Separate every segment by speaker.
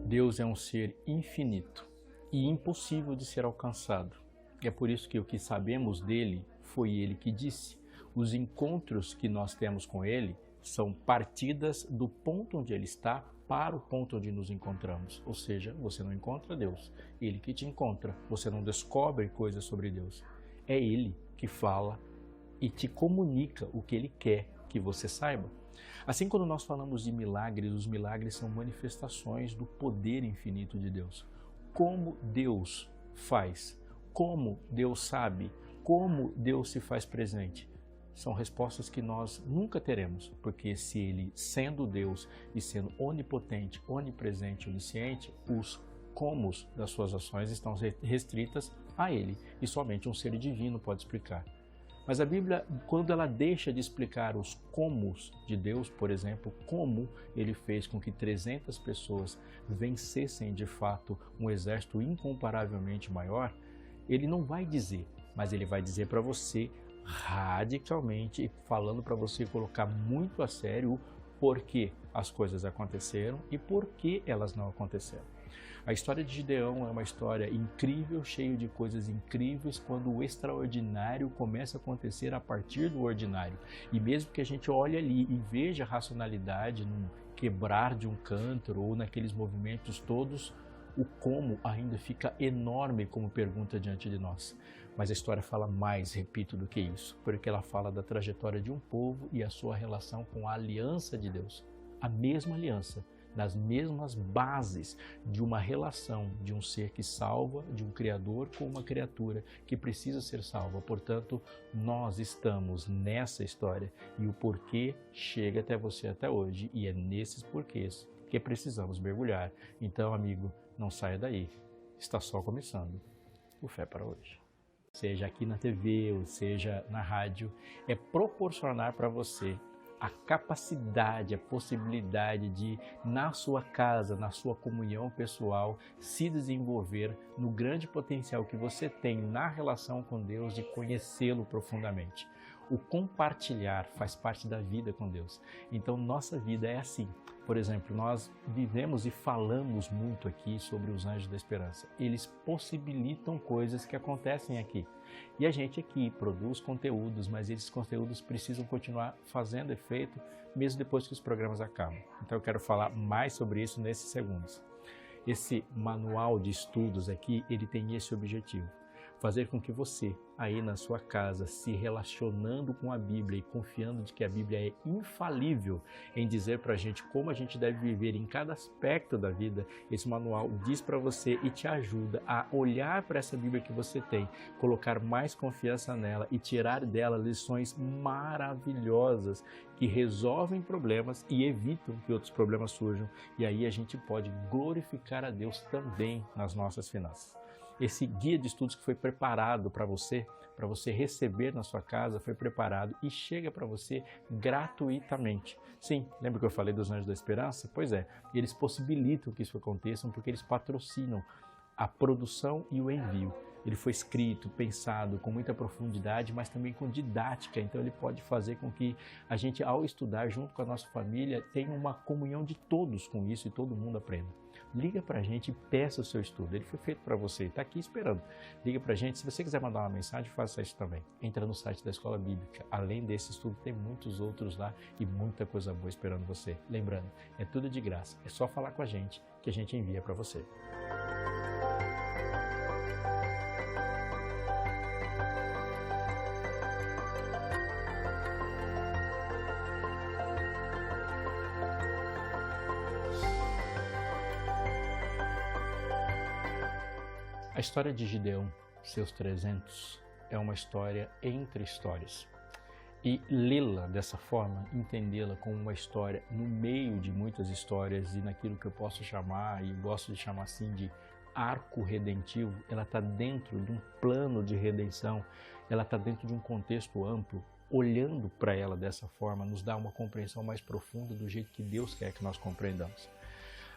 Speaker 1: Deus é um ser infinito e impossível de ser alcançado. É por isso que o que sabemos dele foi ele que disse. Os encontros que nós temos com ele são partidas do ponto onde ele está para o ponto onde nos encontramos. Ou seja, você não encontra Deus, ele que te encontra. Você não descobre coisas sobre Deus. É ele que fala e te comunica o que ele quer que você saiba. Assim, quando nós falamos de milagres, os milagres são manifestações do poder infinito de Deus. Como Deus faz, como Deus sabe, como Deus se faz presente. São respostas que nós nunca teremos, porque se Ele, sendo Deus e sendo onipotente, onipresente, onisciente, os comos das suas ações estão restritas a Ele, e somente um ser divino pode explicar. Mas a Bíblia, quando ela deixa de explicar os comos de Deus, por exemplo, como Ele fez com que 300 pessoas vencessem de fato um exército incomparavelmente maior, Ele não vai dizer, mas Ele vai dizer para você radicalmente, falando para você colocar muito a sério o porquê as coisas aconteceram e por que elas não aconteceram. A história de Gideão é uma história incrível, cheia de coisas incríveis, quando o extraordinário começa a acontecer a partir do ordinário. E mesmo que a gente olhe ali e veja a racionalidade num quebrar de um cântaro ou naqueles movimentos todos, o como ainda fica enorme como pergunta diante de nós. Mas a história fala mais, repito, do que isso, porque ela fala da trajetória de um povo e a sua relação com a aliança de Deus. A mesma aliança, nas mesmas bases de uma relação de um ser que salva, de um Criador com uma criatura que precisa ser salva. Portanto, nós estamos nessa história e o porquê chega até você até hoje, e é nesses porquês que precisamos mergulhar. Então, amigo, não saia daí. Está só começando o Fé para Hoje. Seja aqui na TV ou seja na rádio, é proporcionar para você a capacidade, a possibilidade de, na sua casa, na sua comunhão pessoal, se desenvolver no grande potencial que você tem na relação com Deus de conhecê-lo profundamente. O compartilhar faz parte da vida com Deus. Então, nossa vida é assim. Por exemplo, nós vivemos e falamos muito aqui sobre os anjos da esperança. Eles possibilitam coisas que acontecem aqui. E a gente aqui produz conteúdos, mas esses conteúdos precisam continuar fazendo efeito mesmo depois que os programas acabam. Então eu quero falar mais sobre isso nesses segundos. Esse manual de estudos aqui, ele tem esse objetivo. Fazer com que você, aí na sua casa, se relacionando com a Bíblia e confiando de que a Bíblia é infalível em dizer para a gente como a gente deve viver em cada aspecto da vida, esse manual diz para você e te ajuda a olhar para essa Bíblia que você tem, colocar mais confiança nela e tirar dela lições maravilhosas que resolvem problemas e evitam que outros problemas surjam. E aí a gente pode glorificar a Deus também nas nossas finanças. Esse guia de estudos que foi preparado para você receber na sua casa, foi preparado e chega para você gratuitamente. Sim, lembra que eu falei dos Anjos da Esperança? Pois é, eles possibilitam que isso aconteça porque eles patrocinam a produção e o envio. Ele foi escrito, pensado com muita profundidade, mas também com didática, então ele pode fazer com que a gente, ao estudar junto com a nossa família, tenha uma comunhão de todos com isso e todo mundo aprenda. Liga pra gente e peça o seu estudo, ele foi feito para você, está aqui esperando. Liga pra gente, se você quiser mandar uma mensagem, faça isso também. Entra no site da Escola Bíblica, além desse estudo tem muitos outros lá e muita coisa boa esperando você. Lembrando, é tudo de graça, é só falar com a gente que a gente envia para você. A história de Gideão, seus 300, é uma história entre histórias. E lê-la dessa forma, entendê-la como uma história no meio de muitas histórias e naquilo que eu posso chamar, e gosto de chamar assim, de arco redentivo, ela está dentro de um plano de redenção, ela está dentro de um contexto amplo. Olhando para ela dessa forma, nos dá uma compreensão mais profunda do jeito que Deus quer que nós compreendamos.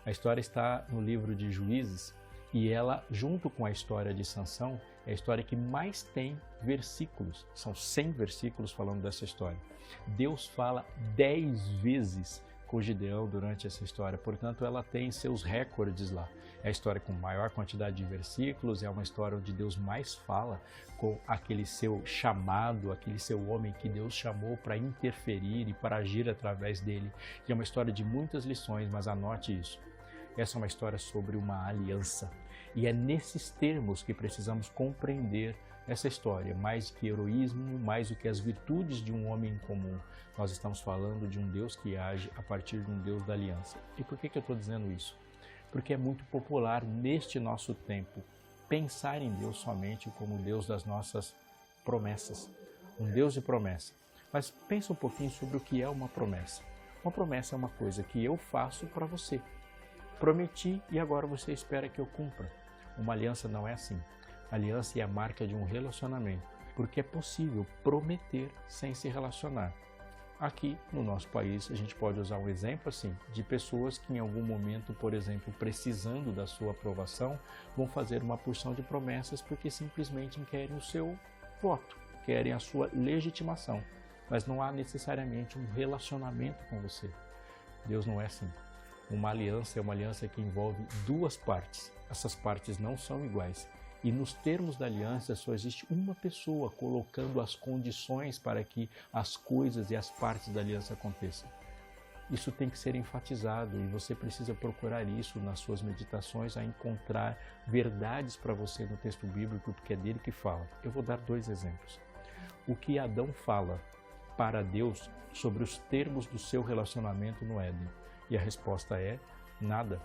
Speaker 1: A história está no livro de Juízes, e ela, junto com a história de Sansão, é a história que mais tem versículos. São 100 versículos falando dessa história. Deus fala 10 vezes com Gideão durante essa história, portanto ela tem seus recordes lá. É a história com maior quantidade de versículos, é uma história onde Deus mais fala com aquele seu chamado, aquele seu homem que Deus chamou para interferir e para agir através dele. E é uma história de muitas lições, mas anote isso. Essa é uma história sobre uma aliança. E é nesses termos que precisamos compreender essa história. Mais do que heroísmo, mais do que as virtudes de um homem comum, nós estamos falando de um Deus que age a partir de um Deus da aliança. E por que eu estou dizendo isso? Porque é muito popular neste nosso tempo pensar em Deus somente como Deus das nossas promessas. Um Deus de promessa. Mas pensa um pouquinho sobre o que é uma promessa. Uma promessa é uma coisa que eu faço para você. Prometi e agora você espera que eu cumpra. Uma aliança não é assim. A aliança é a marca de um relacionamento, porque é possível prometer sem se relacionar. Aqui no nosso país a gente pode usar um exemplo assim, de pessoas que em algum momento, por exemplo, precisando da sua aprovação, vão fazer uma porção de promessas porque simplesmente querem o seu voto, querem a sua legitimação, mas não há necessariamente um relacionamento com você. Deus não é assim. Uma aliança é uma aliança que envolve duas partes. Essas partes não são iguais. E nos termos da aliança só existe uma pessoa colocando as condições para que as coisas e as partes da aliança aconteçam. Isso tem que ser enfatizado e você precisa procurar isso nas suas meditações, a encontrar verdades para você no texto bíblico, porque é dele que fala. Eu vou dar 2 exemplos. O que Adão fala para Deus sobre os termos do seu relacionamento no Éden. E a resposta é nada.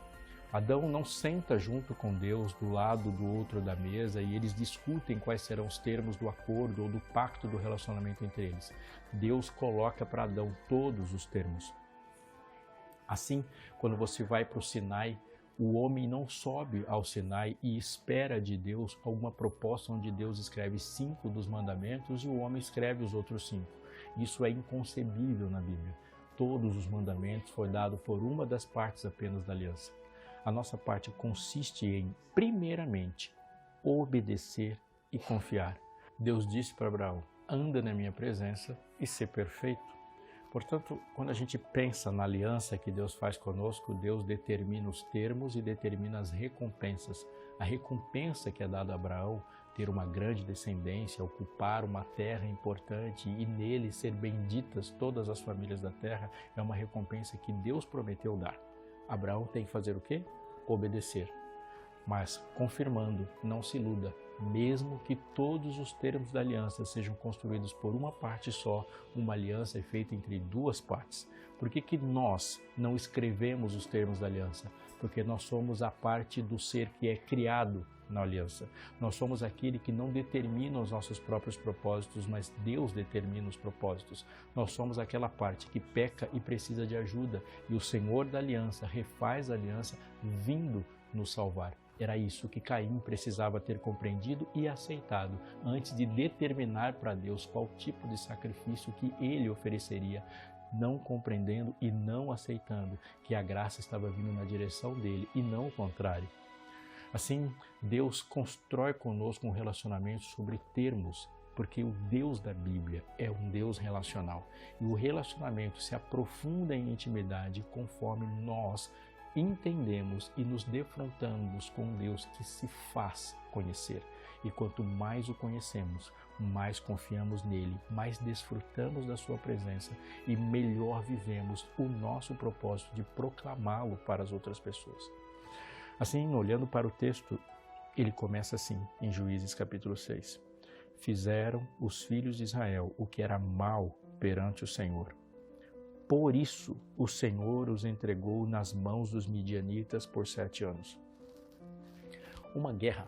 Speaker 1: Adão não senta junto com Deus do lado do outro da mesa e eles discutem quais serão os termos do acordo ou do pacto do relacionamento entre eles. Deus coloca para Adão todos os termos. Assim, quando você vai para o Sinai, o homem não sobe ao Sinai e espera de Deus alguma proposta onde Deus escreve 5 dos mandamentos e o homem escreve os outros 5. Isso é inconcebível na Bíblia. Todos os mandamentos foram dados por uma das partes apenas da aliança. A nossa parte consiste em, primeiramente, obedecer e confiar. Deus disse para Abraão, anda na minha presença e ser perfeito. Portanto, quando a gente pensa na aliança que Deus faz conosco, Deus determina os termos e determina as recompensas. A recompensa que é dada a Abraão, ter uma grande descendência, ocupar uma terra importante e nele ser benditas todas as famílias da terra, é uma recompensa que Deus prometeu dar. Abraão tem que fazer o quê? Obedecer. Mas, confirmando, não se iluda, mesmo que todos os termos da aliança sejam construídos por uma parte só, uma aliança é feita entre 2 partes. Por que nós não escrevemos os termos da aliança? Porque nós somos a parte do ser que é criado na aliança. Nós somos aquele que não determina os nossos próprios propósitos, mas Deus determina os propósitos. Nós somos aquela parte que peca e precisa de ajuda, e o Senhor da aliança refaz a aliança vindo nos salvar. Era isso que Caim precisava ter compreendido e aceitado antes de determinar para Deus qual tipo de sacrifício que ele ofereceria, não compreendendo e não aceitando que a graça estava vindo na direção dele e não o contrário. Assim, Deus constrói conosco um relacionamento sobre termos, porque o Deus da Bíblia é um Deus relacional. E o relacionamento se aprofunda em intimidade conforme nós entendemos e nos defrontamos com um Deus que se faz conhecer. E quanto mais o conhecemos, mais confiamos nele, mais desfrutamos da sua presença e melhor vivemos o nosso propósito de proclamá-lo para as outras pessoas. Assim, olhando para o texto, ele começa assim, em Juízes capítulo 6. Fizeram os filhos de Israel o que era mal perante o Senhor. Por isso, o Senhor os entregou nas mãos dos midianitas por 7 anos. Uma guerra,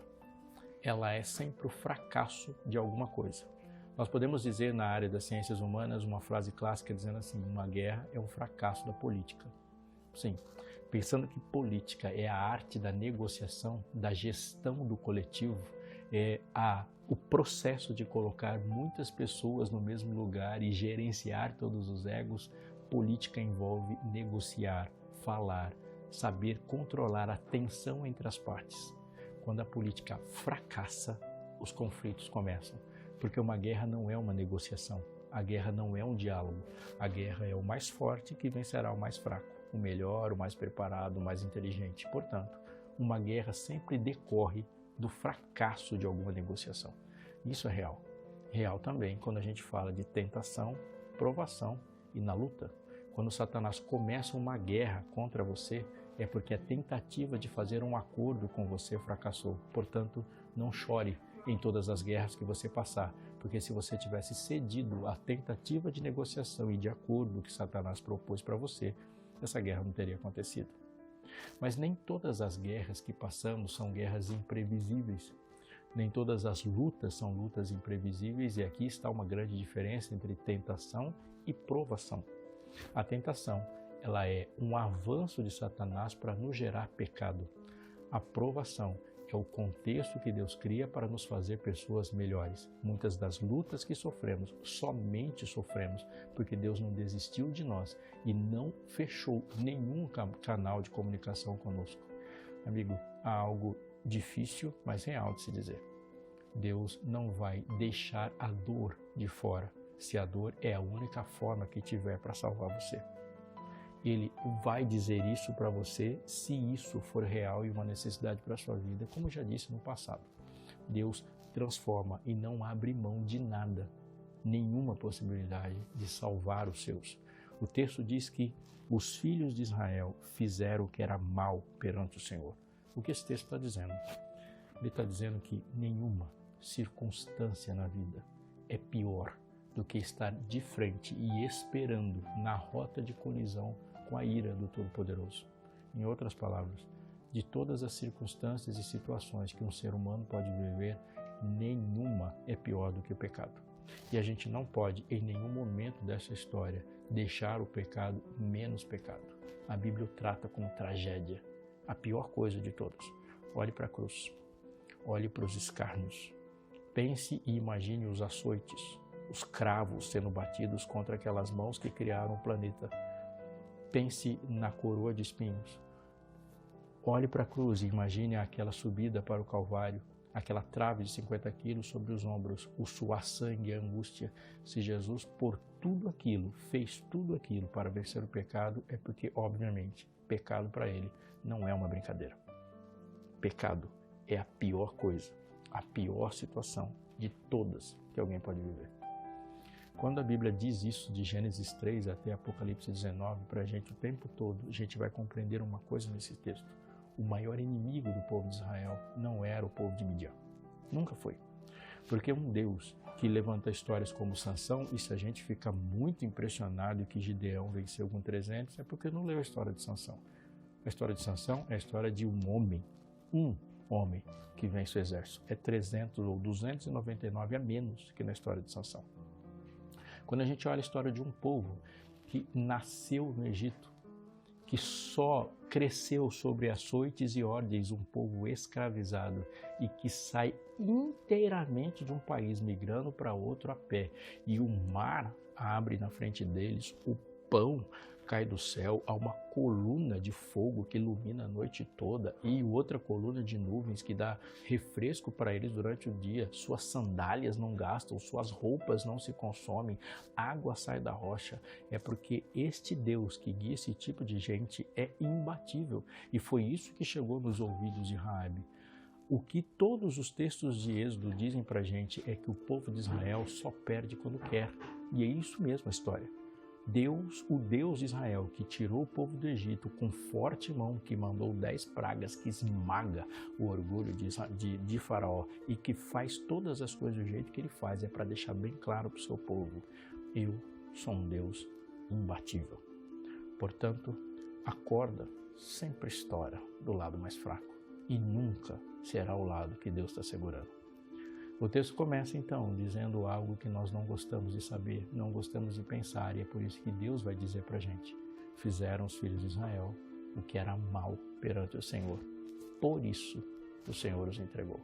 Speaker 1: ela é sempre o fracasso de alguma coisa. Nós podemos dizer na área das ciências humanas uma frase clássica dizendo assim, uma guerra é um fracasso da política. Sim, pensando que política é a arte da negociação, da gestão do coletivo, é o processo de colocar muitas pessoas no mesmo lugar e gerenciar todos os egos. Política envolve negociar, falar, saber controlar a tensão entre as partes. Quando a política fracassa, os conflitos começam, porque uma guerra não é uma negociação, A guerra não é um diálogo. A guerra é o mais forte que vencerá o mais fraco, o melhor, o mais preparado, o mais inteligente. Portanto, uma guerra sempre decorre do fracasso de alguma negociação. Isso é real. Real também quando a gente fala de tentação, provação e na luta. Quando Satanás começa uma guerra contra você, é porque a tentativa de fazer um acordo com você fracassou. Portanto, não chore em todas as guerras que você passar, porque se você tivesse cedido à tentativa de negociação e de acordo que Satanás propôs para você, essa guerra não teria acontecido. Mas nem todas as guerras que passamos são guerras imprevisíveis. Nem todas as lutas são lutas imprevisíveis, e aqui está uma grande diferença entre tentação e provação. A tentação, ela é um avanço de Satanás para nos gerar pecado. A provação é o contexto que Deus cria para nos fazer pessoas melhores. Muitas das lutas que sofremos, somente sofremos, porque Deus não desistiu de nós e não fechou nenhum canal de comunicação conosco. Amigo, há algo difícil, mas real de se dizer. Deus não vai deixar a dor de fora, se a dor é a única forma que tiver para salvar você. Ele vai dizer isso para você se isso for real e uma necessidade para a sua vida, como já disse no passado. Deus transforma e não abre mão de nada, nenhuma possibilidade de salvar os seus. O texto diz que os filhos de Israel fizeram o que era mal perante o Senhor. O que esse texto está dizendo? Ele está dizendo que nenhuma circunstância na vida é pior do que estar de frente e esperando na rota de colisão com a ira do Todo-Poderoso. Em outras palavras, de todas as circunstâncias e situações que um ser humano pode viver, nenhuma é pior do que o pecado. E a gente não pode, em nenhum momento dessa história, deixar o pecado menos pecado. A Bíblia o trata como tragédia, a pior coisa de todas. Olhe para a cruz, olhe para os escárnios, pense e imagine os açoites, os cravos sendo batidos contra aquelas mãos que criaram o planeta. Pense na coroa de espinhos. Olhe para a cruz e imagine aquela subida para o Calvário, aquela trave de 50 quilos sobre os ombros, o suar sangue, a angústia. Se Jesus, por tudo aquilo, fez tudo aquilo para vencer o pecado, é porque, obviamente, pecado para ele não é uma brincadeira. Pecado é a pior coisa, a pior situação de todas que alguém pode viver. Quando a Bíblia diz isso de Gênesis 3 até Apocalipse 19 para a gente o tempo todo, a gente vai compreender uma coisa nesse texto. O maior inimigo do povo de Israel não era o povo de Midian. Nunca foi. Porque um Deus que levanta histórias como Sansão, e se a gente fica muito impressionado que Gideão venceu com 300, é porque não leu a história de Sansão. A história de Sansão é a história de um homem que vence o exército. É 300 ou 299 a menos que na história de Sansão. Quando a gente olha a história de um povo que nasceu no Egito, que só cresceu sobre açoites e ordens, um povo escravizado e que sai inteiramente de um país migrando para outro a pé, e o mar abre na frente deles, o pão cai do céu, há uma coluna de fogo que ilumina a noite toda e outra coluna de nuvens que dá refresco para eles durante o dia. Suas sandálias não gastam, suas roupas não se consomem, água sai da rocha. É porque este Deus que guia esse tipo de gente é imbatível, e foi isso que chegou nos ouvidos de Raabe. O que todos os textos de Êxodo dizem para a gente é que o povo de Israel só perde quando quer, e é isso mesmo a história. Deus, o Deus de Israel, que tirou o povo do Egito com forte mão, que mandou 10 pragas, que esmaga o orgulho de Faraó e que faz todas as coisas do jeito que ele faz, é para deixar bem claro para o seu povo: eu sou um Deus imbatível. Portanto, a corda sempre estoura do lado mais fraco e nunca será o lado que Deus está segurando. O texto começa então dizendo algo que nós não gostamos de saber, não gostamos de pensar, e é por isso que Deus vai dizer para a gente: fizeram os filhos de Israel o que era mal perante o Senhor, por isso o Senhor os entregou.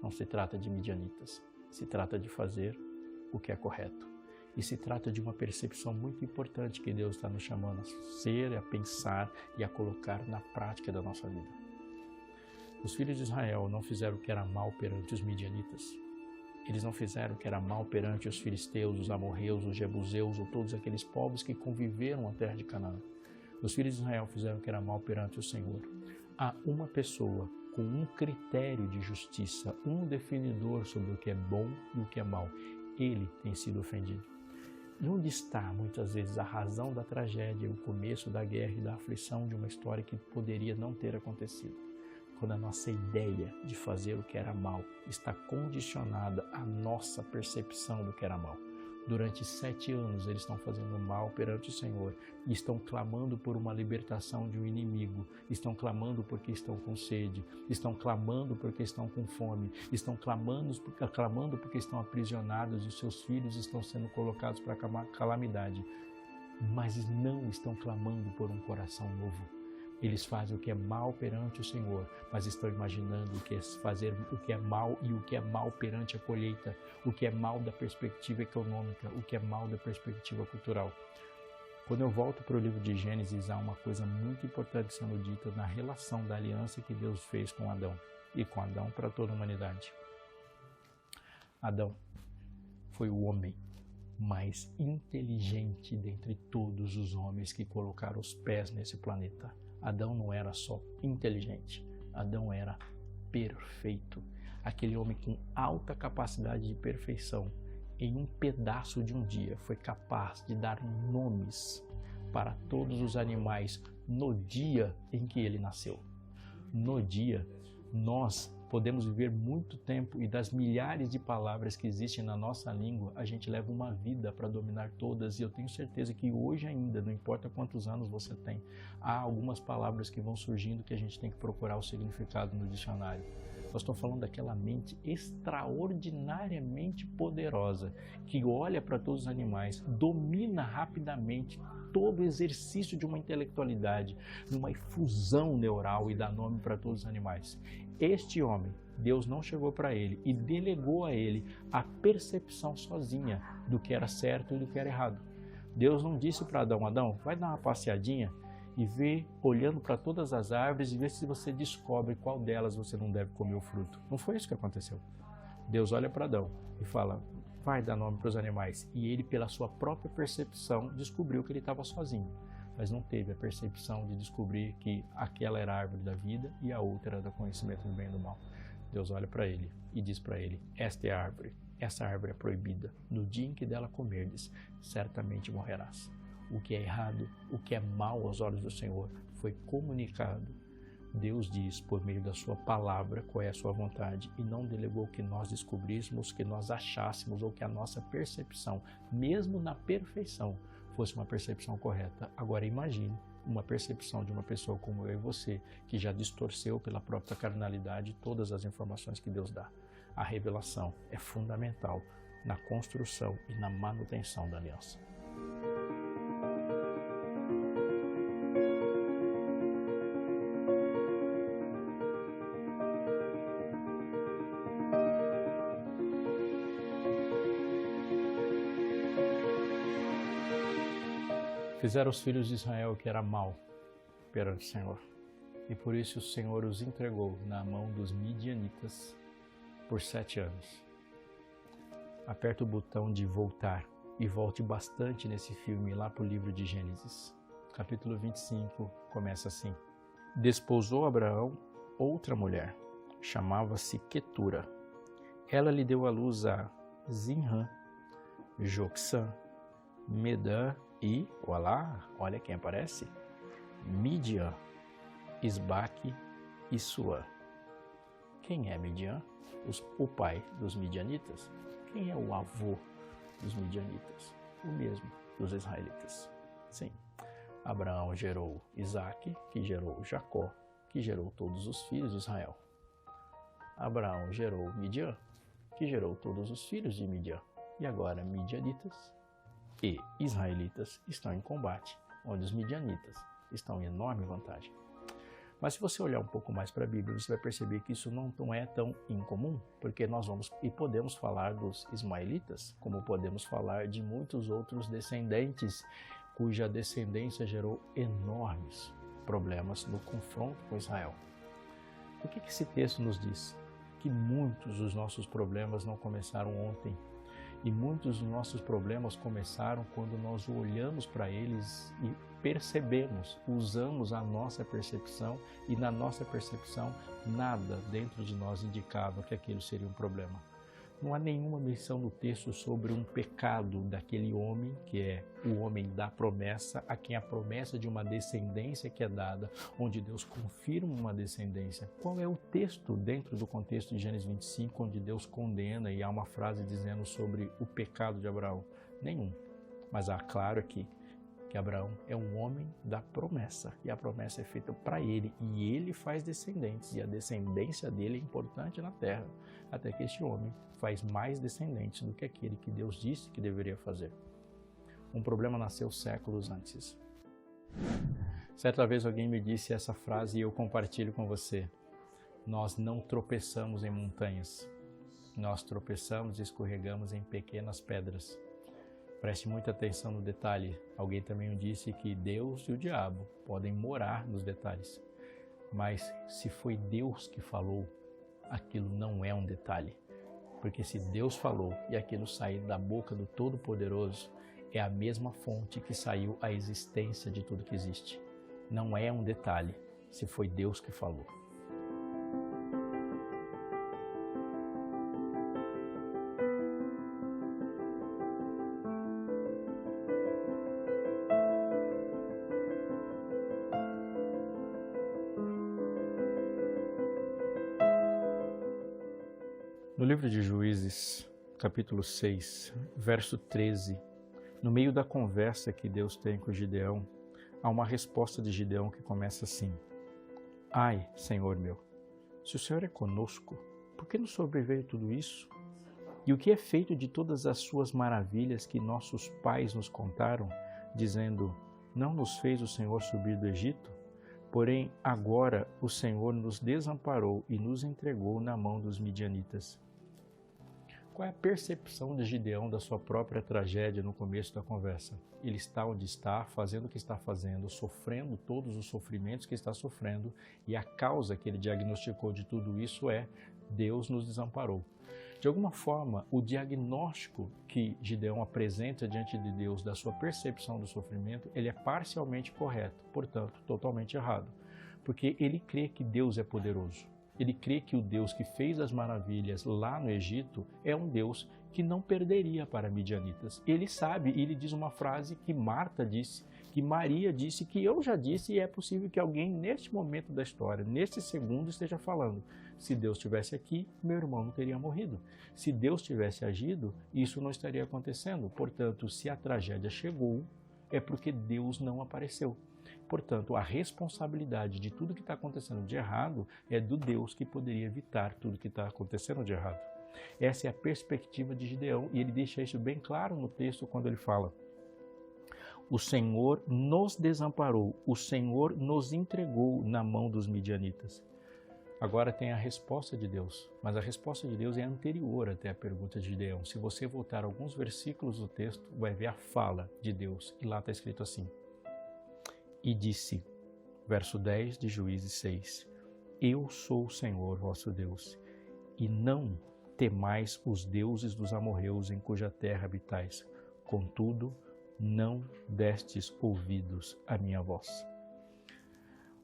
Speaker 1: Não se trata de midianitas, se trata de fazer o que é correto. E se trata de uma percepção muito importante que Deus está nos chamando a ser, a pensar e a colocar na prática da nossa vida. Os filhos de Israel não fizeram o que era mal perante os midianitas. Eles não fizeram o que era mal perante os filisteus, os amorreus, os jebuseus ou todos aqueles povos que conviveram na terra de Canaã. Os filhos de Israel fizeram o que era mal perante o Senhor. Há uma pessoa com um critério de justiça, um definidor sobre o que é bom e o que é mal. Ele tem sido ofendido. E onde está, muitas vezes, a razão da tragédia, o começo da guerra e da aflição de uma história que poderia não ter acontecido? Quando a nossa ideia de fazer o que era mal está condicionada à nossa percepção do que era mal. Durante 7 anos eles estão fazendo mal perante o Senhor e estão clamando por uma libertação de um inimigo, estão clamando porque estão com sede, estão clamando porque estão com fome, estão clamando porque estão aprisionados e os seus filhos estão sendo colocados para a calamidade, mas não estão clamando por um coração novo. Eles fazem o que é mal perante o Senhor, mas estão imaginando o que é fazer o que é mal e o que é mal perante a colheita, o que é mal da perspectiva econômica, o que é mal da perspectiva cultural. Quando eu volto para o livro de Gênesis, há uma coisa muito importante sendo dita na relação da aliança que Deus fez com Adão e com Adão para toda a humanidade. Adão foi o homem mais inteligente dentre todos os homens que colocaram os pés nesse planeta. Adão não era só inteligente, Adão era perfeito. Aquele homem com alta capacidade de perfeição, em um pedaço de um dia, foi capaz de dar nomes para todos os animais no dia em que ele nasceu. No dia, nós podemos viver muito tempo e das milhares de palavras que existem na nossa língua, a gente leva uma vida para dominar todas e eu tenho certeza que hoje ainda, não importa quantos anos você tem, há algumas palavras que vão surgindo que a gente tem que procurar o significado no dicionário. Nós estamos falando daquela mente extraordinariamente poderosa que olha para todos os animais, domina rapidamente todo o exercício de uma intelectualidade, numa efusão neural e dá nome para todos os animais. Este homem, Deus não chegou para ele e delegou a ele a percepção sozinha do que era certo e do que era errado. Deus não disse para Adão, Adão, vai dar uma passeadinha e ver, olhando para todas as árvores e ver se você descobre qual delas você não deve comer o fruto. Não foi isso que aconteceu. Deus olha para Adão e fala, vai dar nome para os animais. E ele, pela sua própria percepção, descobriu que ele estava sozinho. Mas não teve a percepção de descobrir que aquela era a árvore da vida e a outra era do conhecimento do bem e do mal. Deus olha para ele e diz para ele, esta é a árvore, essa árvore é proibida. No dia em que dela comerdes, certamente morrerás. O que é errado, o que é mal aos olhos do Senhor, foi comunicado. Deus diz, por meio da sua palavra, qual é a sua vontade, e não delegou que nós descobríssemos, que nós achássemos, ou que a nossa percepção, mesmo na perfeição, fosse uma percepção correta. Agora imagine uma percepção de uma pessoa como eu e você, que já distorceu pela própria carnalidade todas as informações que Deus dá. A revelação é fundamental na construção e na manutenção da aliança. Fizeram os filhos de Israel o que era mal perante o Senhor, e por isso o Senhor os entregou na mão dos midianitas por 7 anos. Aperta o botão de voltar e volte bastante nesse filme lá para o livro de Gênesis. Capítulo 25 começa assim. Desposou Abraão outra mulher, chamava-se Quetura. Ela lhe deu à luz a Zinrã, Joksã, Medã e, olha quem aparece, Midian, Isbaque e Suã. Quem é Midian? O pai dos midianitas. Quem é o avô dos midianitas? O mesmo dos israelitas. Sim, Abraão gerou Isaque, que gerou Jacó, que gerou todos os filhos de Israel. Abraão gerou Midian, que gerou todos os filhos de Midian. E agora midianitas e israelitas estão em combate, onde os midianitas estão em enorme vantagem. Mas se você olhar um pouco mais para a Bíblia, você vai perceber que isso não é tão incomum, porque nós vamos e podemos falar dos ismaelitas, como podemos falar de muitos outros descendentes, cuja descendência gerou enormes problemas no confronto com Israel. O que esse texto nos diz? que muitos dos nossos problemas não começaram ontem. E muitos dos nossos problemas começaram quando nós olhamos para eles e percebemos, usamos a nossa percepção e na nossa percepção nada dentro de nós indicava que aquilo seria um problema. Não há nenhuma menção no texto sobre um pecado daquele homem, que é o homem da promessa, a quem a promessa de uma descendência que é dada, onde Deus confirma uma descendência. Qual é o texto dentro do contexto de Gênesis 25, onde Deus condena e há uma frase dizendo sobre o pecado de Abraão? Nenhum. Mas há claro aqui que Abraão é um homem da promessa, e a promessa é feita para ele, e ele faz descendentes, e a descendência dele é importante na terra, até que este homem faz mais descendentes do que aquele que Deus disse que deveria fazer. Um problema nasceu séculos antes. Certa vez alguém me disse essa frase e eu compartilho com você. Nós não tropeçamos em montanhas, nós tropeçamos e escorregamos em pequenas pedras. Preste muita atenção no detalhe. Alguém também me disse que Deus e o diabo podem morar nos detalhes. Mas se foi Deus que falou, aquilo não é um detalhe. Porque se Deus falou e aquilo sair da boca do Todo-Poderoso, é a mesma fonte que saiu a existência de tudo que existe. Não é um detalhe, se foi Deus que falou. No livro de Juízes, capítulo 6, verso 13, no meio da conversa que Deus tem com Gideão, há uma resposta de Gideão que começa assim: Ai, Senhor meu, se o Senhor é conosco, por que nos sobreveio tudo isso? E o que é feito de todas as suas maravilhas que nossos pais nos contaram, dizendo, não nos fez o Senhor subir do Egito? Porém, agora o Senhor nos desamparou e nos entregou na mão dos midianitas. Qual é a percepção de Gideão da sua própria tragédia no começo da conversa? Ele está onde está, fazendo o que está fazendo, sofrendo todos os sofrimentos que está sofrendo, e a causa que ele diagnosticou de tudo isso é: Deus nos desamparou. De alguma forma, o diagnóstico que Gideão apresenta diante de Deus da sua percepção do sofrimento, ele é parcialmente correto, portanto, totalmente errado. Porque ele crê que Deus é poderoso. Ele crê que o Deus que fez as maravilhas lá no Egito é um Deus que não perderia para midianitas. Ele sabe, e ele diz uma frase que Marta disse, que Maria disse, que eu já disse, e é possível que alguém neste momento da história, neste segundo, esteja falando: se Deus estivesse aqui, meu irmão não teria morrido. Se Deus tivesse agido, isso não estaria acontecendo. Portanto, se a tragédia chegou, é porque Deus não apareceu. Portanto, a responsabilidade de tudo que está acontecendo de errado é do Deus que poderia evitar tudo que está acontecendo de errado. Essa é a perspectiva de Gideão, e ele deixa isso bem claro no texto quando ele fala: o Senhor nos desamparou, o Senhor nos entregou na mão dos midianitas. Agora tem a resposta de Deus, mas a resposta de Deus é anterior até a pergunta de Gideão. Se você voltar alguns versículos do texto, vai ver a fala de Deus, e lá está escrito assim: e disse, verso 10 de Juízes 6, eu sou o Senhor vosso Deus, e não temais os deuses dos amorreus em cuja terra habitais, contudo, não destes ouvidos à minha voz.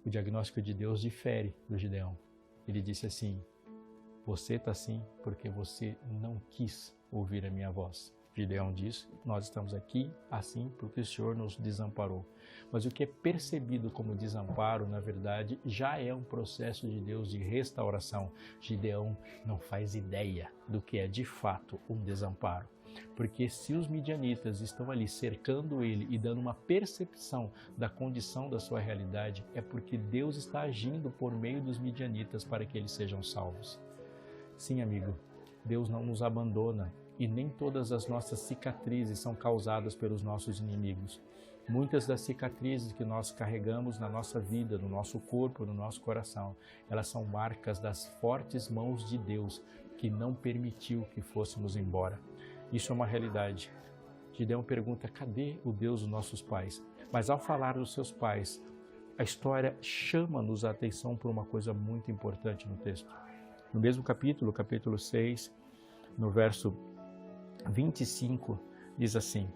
Speaker 1: O diagnóstico de Deus difere do Gideão. Ele disse assim: você está assim porque você não quis ouvir a minha voz. Gideão diz: nós estamos aqui assim porque o Senhor nos desamparou. Mas o que é percebido como desamparo, na verdade, já é um processo de Deus de restauração. Gideão não faz ideia do que é de fato um desamparo. Porque se os midianitas estão ali cercando ele e dando uma percepção da condição da sua realidade, é porque Deus está agindo por meio dos midianitas para que eles sejam salvos. Sim, amigo, Deus não nos abandona. E nem todas as nossas cicatrizes são causadas pelos nossos inimigos. Muitas das cicatrizes que nós carregamos na nossa vida, no nosso corpo, no nosso coração, elas são marcas das fortes mãos de Deus que não permitiu que fôssemos embora. Isso é uma realidade. Gideão pergunta: cadê o Deus dos nossos pais? Mas ao falar dos seus pais, a história chama-nos a atenção por uma coisa muito importante no texto. No mesmo capítulo, capítulo 6, no verso 25, diz assim: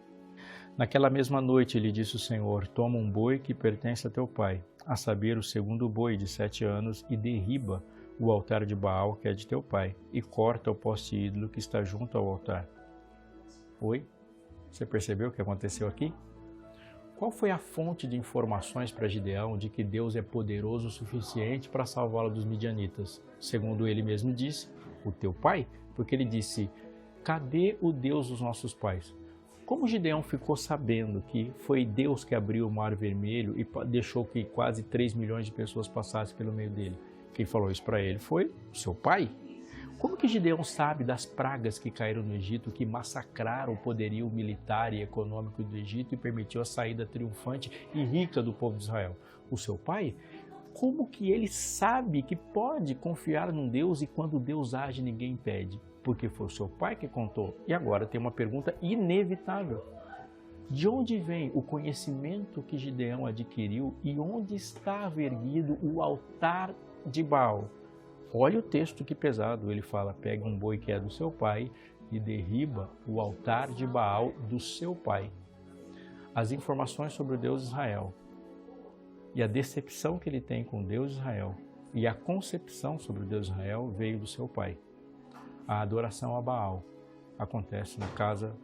Speaker 1: Naquela mesma noite lhe disse o Senhor: Toma um boi que pertence a teu pai, a saber, o segundo boi de 7 anos, e derriba o altar de Baal, que é de teu pai, e corta o poste ídolo que está junto ao altar. Oi? Você percebeu o que aconteceu aqui? Qual foi a fonte de informações para Gideão de que Deus é poderoso o suficiente para salvá-lo dos midianitas? Segundo ele mesmo disse, o teu pai, porque ele disse: cadê o Deus dos nossos pais? Como Gideão ficou sabendo que foi Deus que abriu o Mar Vermelho e deixou que quase 3 milhões de pessoas passassem pelo meio dele? Quem falou isso para ele foi o seu pai. Como que Gideão sabe das pragas que caíram no Egito, que massacraram o poderio militar e econômico do Egito e permitiu a saída triunfante e rica do povo de Israel? O seu pai? Como que ele sabe que pode confiar num Deus e quando Deus age ninguém impede? Porque foi o seu pai que contou. E agora tem uma pergunta inevitável. De onde vem o conhecimento que Gideão adquiriu e onde estava erguido o altar de Baal? Olha o texto que pesado, ele fala: pega um boi que é do seu pai e derriba o altar de Baal do seu pai. As informações sobre o Deus de Israel e a decepção que ele tem com o Deus de Israel e a concepção sobre o Deus de Israel veio do seu pai. A adoração a Baal acontece na casa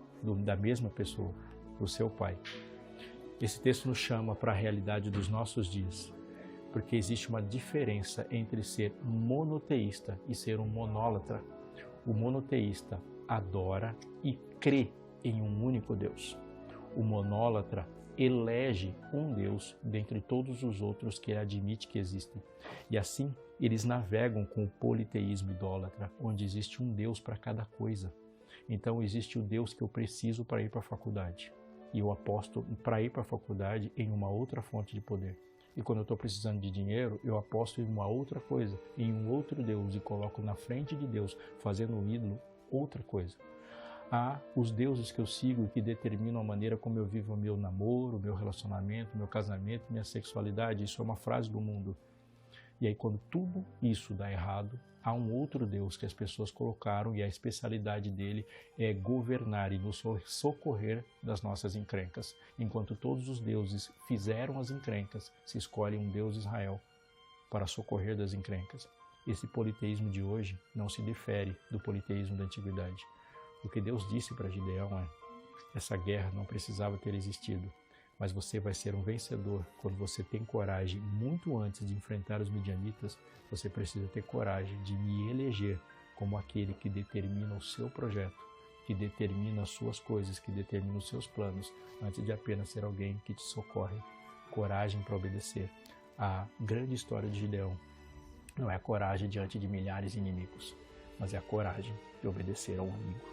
Speaker 1: da mesma pessoa, do seu pai. Esse texto nos chama para a realidade dos nossos dias, porque existe uma diferença entre ser monoteísta e ser um monólatra. O monoteísta adora e crê em um único Deus. O monólatra elege um Deus dentre todos os outros que ele admite que existem. E assim, eles navegam com o politeísmo idólatra, onde existe um Deus para cada coisa. Então, existe o Deus que eu preciso para ir para a faculdade. E eu aposto para ir para a faculdade em uma outra fonte de poder. E quando eu estou precisando de dinheiro, eu aposto em uma outra coisa, em um outro Deus, e coloco na frente de Deus, fazendo um ídolo, outra coisa. Há os deuses que eu sigo que determinam a maneira como eu vivo o meu namoro, o meu relacionamento, o meu casamento, minha sexualidade. Isso é uma frase do mundo. E aí, quando tudo isso dá errado, há um outro Deus que as pessoas colocaram e a especialidade dele é governar e nos socorrer das nossas encrencas. Enquanto todos os deuses fizeram as encrencas, se escolhe um Deus Israel para socorrer das encrencas. Esse politeísmo de hoje não se difere do politeísmo da antiguidade. O que Deus disse para Gideão é: essa guerra não precisava ter existido, mas você vai ser um vencedor quando você tem coragem. Muito antes de enfrentar os midianitas, você precisa ter coragem de me eleger como aquele que determina o seu projeto, que determina as suas coisas, que determina os seus planos, antes de apenas ser alguém que te socorre. Coragem para obedecer. A grande história de Gideão não é a coragem diante de milhares de inimigos, mas é a coragem de obedecer ao único.